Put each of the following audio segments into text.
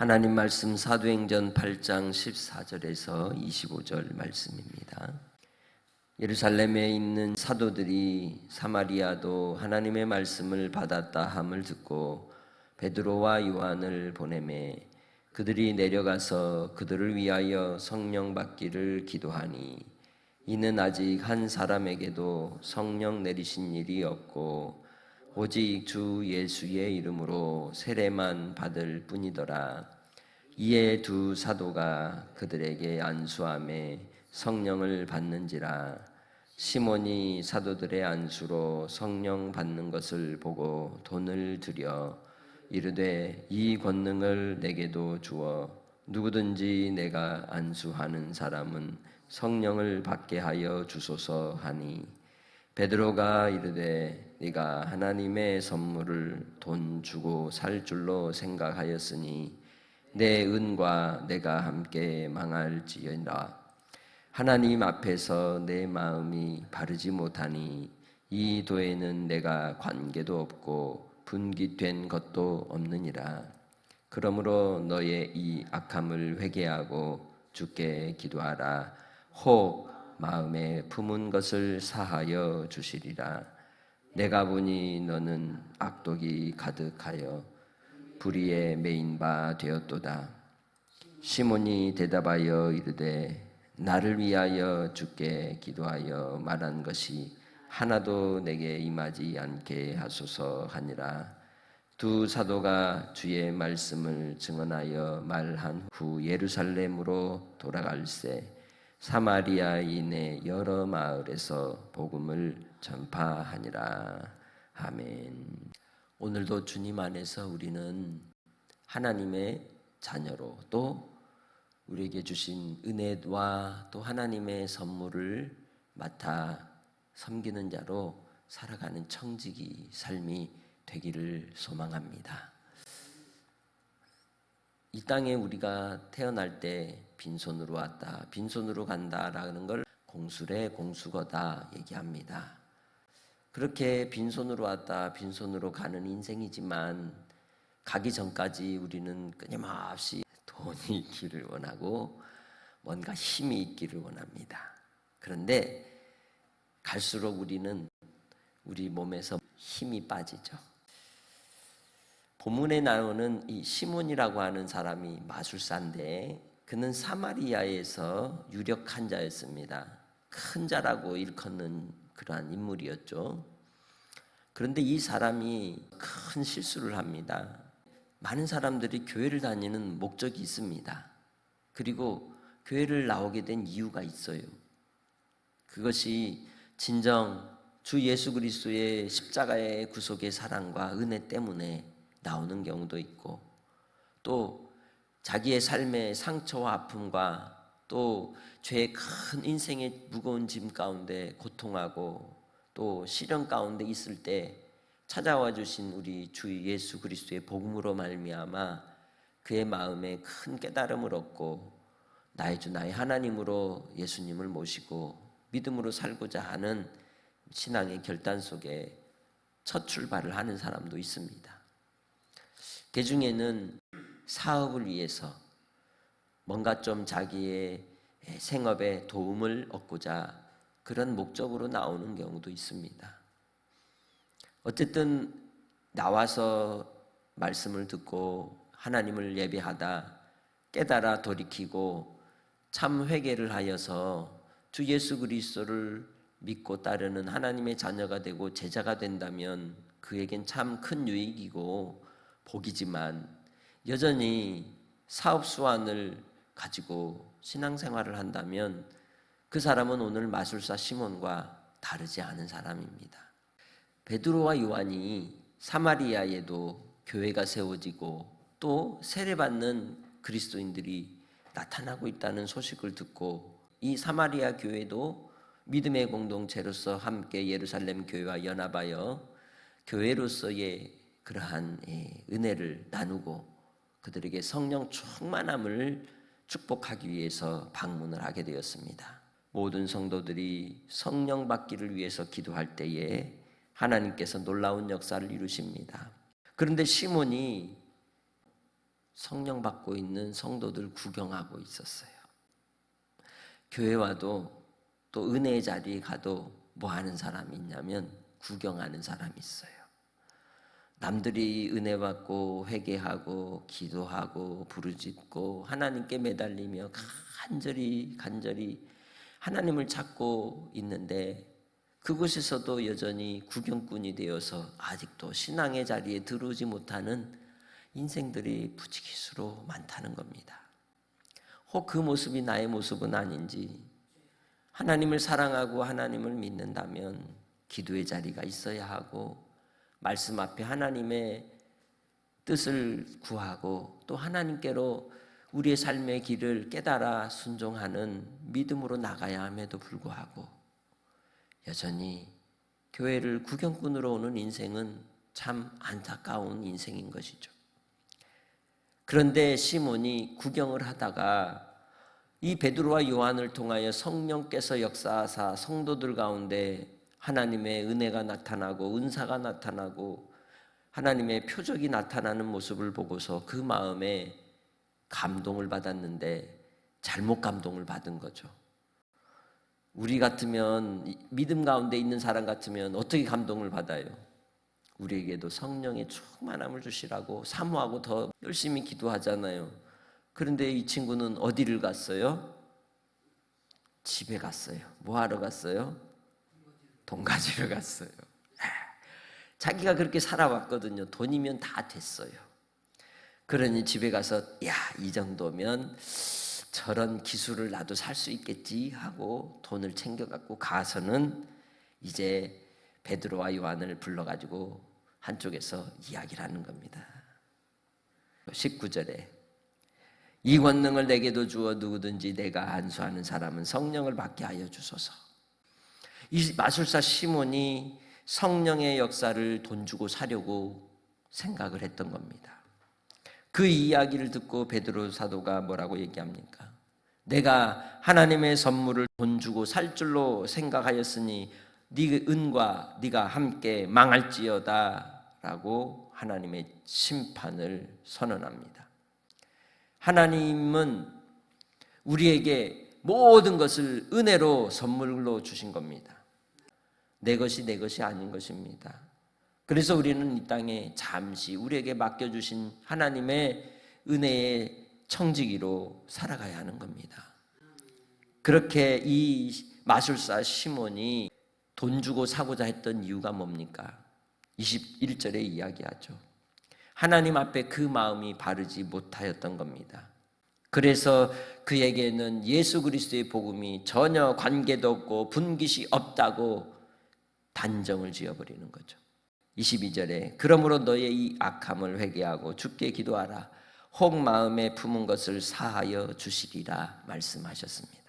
하나님 말씀 사도행전 8장 14절에서 25절 말씀입니다. 예루살렘에 있는 사도들이 사마리아도 하나님의 말씀을 받았다 함을 듣고 베드로와 요한을 보내매 그들이 내려가서 그들을 위하여 성령 받기를 기도하니 이는 아직 한 사람에게도 성령 내리신 일이 없고 오직 주 예수의 이름으로 세례만 받을 뿐이더라. 이에 두 사도가 그들에게 안수하매 성령을 받는지라. 시몬이 사도들의 안수로 성령 받는 것을 보고 돈을 들여 이르되 이 권능을 내게도 주어 누구든지 내가 안수하는 사람은 성령을 받게 하여 주소서 하니 베드로가 이르되 네가 하나님의 선물을 돈 주고 살 줄로 생각하였으니 내 은과 내가 함께 망할지어다. 하나님 앞에서 내 마음이 바르지 못하니 이 도에는 내가 관계도 없고 분깃된 것도 없느니라. 그러므로 너의 이 악함을 회개하고 주께 기도하라. 혹 마음에 품은 것을 사하여 주시리라. 내가 보니 너는 악독이 가득하여 불의에 매인 바 되었도다. 시몬이 대답하여 이르되 나를 위하여 주께 기도하여 말한 것이 하나도 내게 임하지 않게 하소서 하니라. 두 사도가 주의 말씀을 증언하여 말한 후 예루살렘으로 돌아갈새 사마리아인의 여러 마을에서 복음을 전파하니라. 아멘. 오늘도 주님 안에서 우리는 하나님의 자녀로 또 우리에게 주신 은혜와 또 하나님의 선물을 맡아 섬기는 자로 살아가는 청지기 삶이 되기를 소망합니다. 이 땅에 우리가 태어날 때 빈손으로 왔다, 빈손으로 간다라는 걸 공술의 공수거다 얘기합니다. 그렇게 빈손으로 왔다, 빈손으로 가는 인생이지만 가기 전까지 우리는 끊임없이 돈이 있기를 원하고 뭔가 힘이 있기를 원합니다. 그런데 갈수록 우리는 우리 몸에서 힘이 빠지죠. 본문에 나오는 이 시몬이라고 하는 사람이 마술사인데 그는 사마리아에서 유력한 자였습니다. 큰 자라고 일컫는 그러한 인물이었죠. 그런데 이 사람이 큰 실수를 합니다. 많은 사람들이 교회를 다니는 목적이 있습니다. 그리고 교회를 나오게 된 이유가 있어요. 그것이 진정 주 예수 그리스도의 십자가의 구속의 사랑과 은혜 때문에 나오는 경우도 있고 또 자기의 삶의 상처와 아픔과 또 죄의 큰 인생의 무거운 짐 가운데 고통하고 또 시련 가운데 있을 때 찾아와 주신 우리 주 예수 그리스도의 복음으로 말미암아 그의 마음에 큰 깨달음을 얻고 나의 주 나의 하나님으로 예수님을 모시고 믿음으로 살고자 하는 신앙의 결단 속에 첫 출발을 하는 사람도 있습니다. 그 중에는 사업을 위해서 뭔가 좀 자기의 생업에 도움을 얻고자 그런 목적으로 나오는 경우도 있습니다. 어쨌든 나와서 말씀을 듣고 하나님을 예배하다 깨달아 돌이키고 참 회개를 하여서 주 예수 그리스도를 믿고 따르는 하나님의 자녀가 되고 제자가 된다면 그에겐 참 큰 유익이고 복이지만 여전히 사업 수완을 가지고 신앙생활을 한다면 그 사람은 오늘 마술사 시몬과 다르지 않은 사람입니다. 베드로와 요한이 사마리아에도 교회가 세워지고 또 세례받는 그리스도인들이 나타나고 있다는 소식을 듣고 이 사마리아 교회도 믿음의 공동체로서 함께 예루살렘 교회와 연합하여 교회로서의 그러한 은혜를 나누고 그들에게 성령 충만함을 축복하기 위해서 방문을 하게 되었습니다. 모든 성도들이 성령 받기를 위해서 기도할 때에 하나님께서 놀라운 역사를 이루십니다. 그런데 시몬이 성령 받고 있는 성도들 구경하고 있었어요. 교회 와도 또 은혜의 자리에 가도 뭐 하는 사람이 있냐면 구경하는 사람이 있어요. 남들이 은혜 받고 회개하고 기도하고 부르짖고 하나님께 매달리며 간절히 하나님을 찾고 있는데 그곳에서도 여전히 구경꾼이 되어서 아직도 신앙의 자리에 들어오지 못하는 인생들이 부지기수로 많다는 겁니다. 혹 그 모습이 나의 모습은 아닌지, 하나님을 사랑하고 하나님을 믿는다면 기도의 자리가 있어야 하고 말씀 앞에 하나님의 뜻을 구하고 또 하나님께로 우리의 삶의 길을 깨달아 순종하는 믿음으로 나가야 함에도 불구하고 여전히 교회를 구경꾼으로 오는 인생은 참 안타까운 인생인 것이죠. 그런데 시몬이 구경을 하다가 이 베드로와 요한을 통하여 성령께서 역사하사 성도들 가운데 하나님의 은혜가 나타나고 은사가 나타나고 하나님의 표적이 나타나는 모습을 보고서 그 마음에 감동을 받았는데 잘못 감동을 받은 거죠. 우리 같으면, 믿음 가운데 있는 사람 같으면 어떻게 감동을 받아요? 우리에게도 성령의 충만함을 주시라고 사모하고 더 열심히 기도하잖아요. 그런데 이 친구는 어디를 갔어요? 집에 갔어요. 뭐 하러 갔어요? 돈 가지러 갔어요. 자기가 그렇게 살아왔거든요. 돈이면 다 됐어요. 그러니 집에 가서 야, 이 정도면 저런 기술을 나도 살 수 있겠지 하고 돈을 챙겨갖고 가서는 이제 베드로와 요한을 불러가지고 한쪽에서 이야기를 하는 겁니다. 19절에 이 권능을 내게도 주어 누구든지 내가 안수하는 사람은 성령을 받게 하여 주소서. 이 마술사 시몬이 성령의 역사를 돈 주고 사려고 생각을 했던 겁니다. 그 이야기를 듣고 베드로 사도가 뭐라고 얘기합니까? 내가 하나님의 선물을 돈 주고 살 줄로 생각하였으니 네 은과 네가 함께 망할지어다 라고 하나님의 심판을 선언합니다. 하나님은 우리에게 모든 것을 은혜로 선물로 주신 겁니다. 내 것이 내 것이 아닌 것입니다. 그래서 우리는 이 땅에 잠시 우리에게 맡겨주신 하나님의 은혜의 청지기로 살아가야 하는 겁니다. 그렇게 이 마술사 시몬이 돈 주고 사고자 했던 이유가 뭡니까? 21절에 이야기하죠. 하나님 앞에 그 마음이 바르지 못하였던 겁니다. 그래서 그에게는 예수 그리스도의 복음이 전혀 관계도 없고 분깃이 없다고 단정을 지어버리는 거죠. 22절에 그러므로 너의 이 악함을 회개하고 주께 기도하라. 혹 마음에 품은 것을 사하여 주시리라 말씀하셨습니다.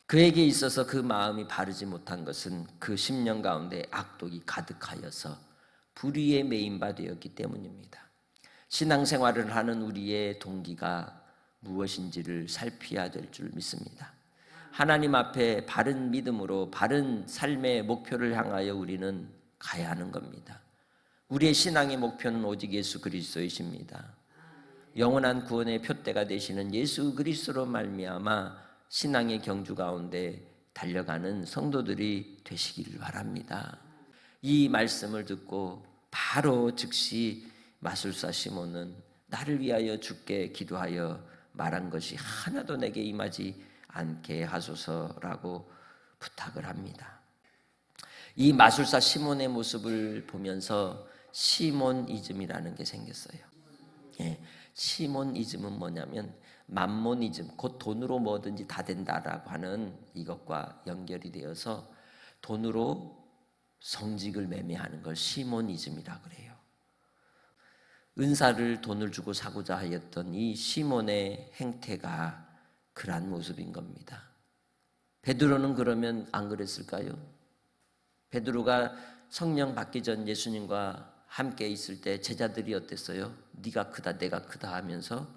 그에게 있어서 그 마음이 바르지 못한 것은 그 심령 가운데 악독이 가득하여서 불의에 매인 바 되었기 때문입니다. 신앙생활을 하는 우리의 동기가 무엇인지를 살펴야 될 줄 믿습니다. 하나님 앞에 바른 믿음으로 바른 삶의 목표를 향하여 우리는 가야 하는 겁니다. 우리의 신앙의 목표는 오직 예수 그리스도이십니다. 영원한 구원의 표대가 되시는 예수 그리스도로 말미암아 신앙의 경주 가운데 달려가는 성도들이 되시기를 바랍니다. 이 말씀을 듣고 바로 즉시 마술사 시몬은 나를 위하여 주께 기도하여 말한 것이 하나도 내게 임하지 않게 하소서라고 부탁을 합니다. 이 마술사 시몬의 모습을 보면서 시몬이즘이라는 게 생겼어요. 시몬이즘은 뭐냐면 맘모니즘, 곧 돈으로 뭐든지 다 된다라고 하는 이것과 연결이 되어서 돈으로 성직을 매매하는 걸 시몬이즘이라고 그래요. 은사를 돈을 주고 사고자 하였던 이 시몬의 행태가 그러한 모습인 겁니다. 베드로는 그러면 안 그랬을까요? 베드로가 성령 받기 전 예수님과 함께 있을 때 제자들이 어땠어요? 네가 크다 내가 크다 하면서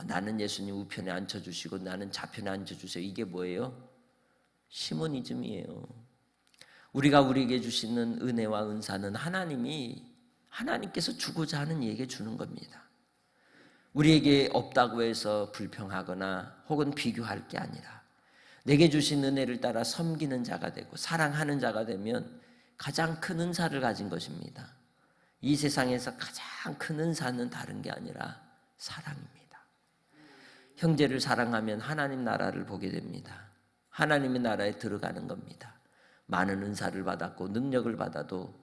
나는 예수님 우편에 앉혀주시고 나는 좌편에 앉혀주세요. 이게 뭐예요? 시몬이즘이에요. 우리가 우리에게 주시는 은혜와 은사는 하나님께서 주고자 하는 이에게 주는 겁니다. 우리에게 없다고 해서 불평하거나 혹은 비교할 게 아니라 내게 주신 은혜를 따라 섬기는 자가 되고 사랑하는 자가 되면 가장 큰 은사를 가진 것입니다. 이 세상에서 가장 큰 은사는 다른 게 아니라 사랑입니다. 형제를 사랑하면 하나님 나라를 보게 됩니다. 하나님의 나라에 들어가는 겁니다. 많은 은사를 받았고 능력을 받아도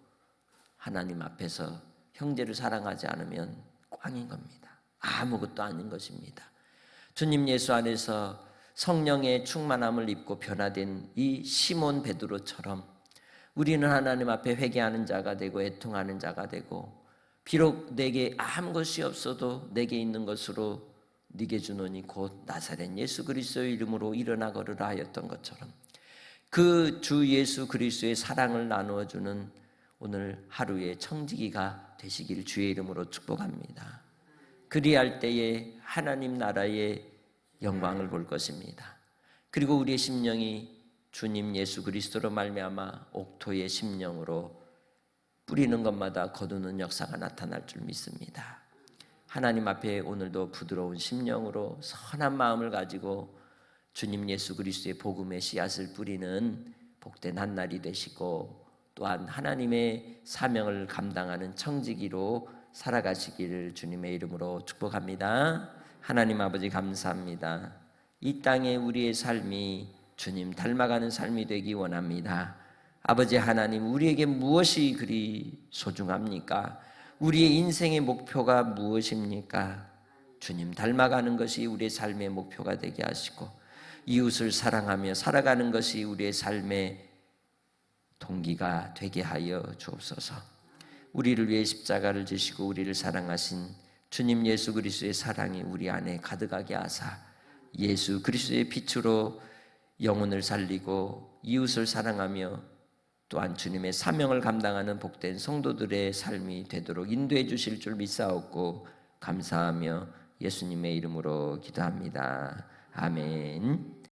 하나님 앞에서 형제를 사랑하지 않으면 꽝인 겁니다. 아무것도 아닌 것입니다. 주님 예수 안에서 성령의 충만함을 입고 변화된 이 시몬 베드로처럼 우리는 하나님 앞에 회개하는 자가 되고 애통하는 자가 되고 비록 내게 아무것이 없어도 내게 있는 것으로 네게 주노니 곧 나사렛 예수 그리스도의 이름으로 일어나 걸으라 하였던 것처럼 그 주 예수 그리스도의 사랑을 나누어 주는 오늘 하루의 청지기가 되시길 주의 이름으로 축복합니다. 그리할 때에 하나님 나라의 영광을 볼 것입니다. 그리고 우리의 심령이 주님 예수 그리스도로 말미암아 옥토의 심령으로 뿌리는 것마다 거두는 역사가 나타날 줄 믿습니다. 하나님 앞에 오늘도 부드러운 심령으로 선한 마음을 가지고 주님 예수 그리스도의 복음의 씨앗을 뿌리는 복된 한 날이 되시고 또한 하나님의 사명을 감당하는 청지기로 살아가시기를 주님의 이름으로 축복합니다. 하나님 아버지 감사합니다. 이 땅에 우리의 삶이 주님 닮아가는 삶이 되기 원합니다. 아버지 하나님, 우리에게 무엇이 그리 소중합니까? 우리의 인생의 목표가 무엇입니까? 주님 닮아가는 것이 우리의 삶의 목표가 되게 하시고 이웃을 사랑하며 살아가는 것이 우리의 삶의 동기가 되게 하여 주옵소서. 우리를 위해 십자가를 지시고 우리를 사랑하신 주님 예수 그리스도의 사랑이 우리 안에 가득하게 하사 예수 그리스도의 빛으로 영혼을 살리고 이웃을 사랑하며 또한 주님의 사명을 감당하는 복된 성도들의 삶이 되도록 인도해 주실 줄 믿사옵고 감사하며 예수님의 이름으로 기도합니다. 아멘.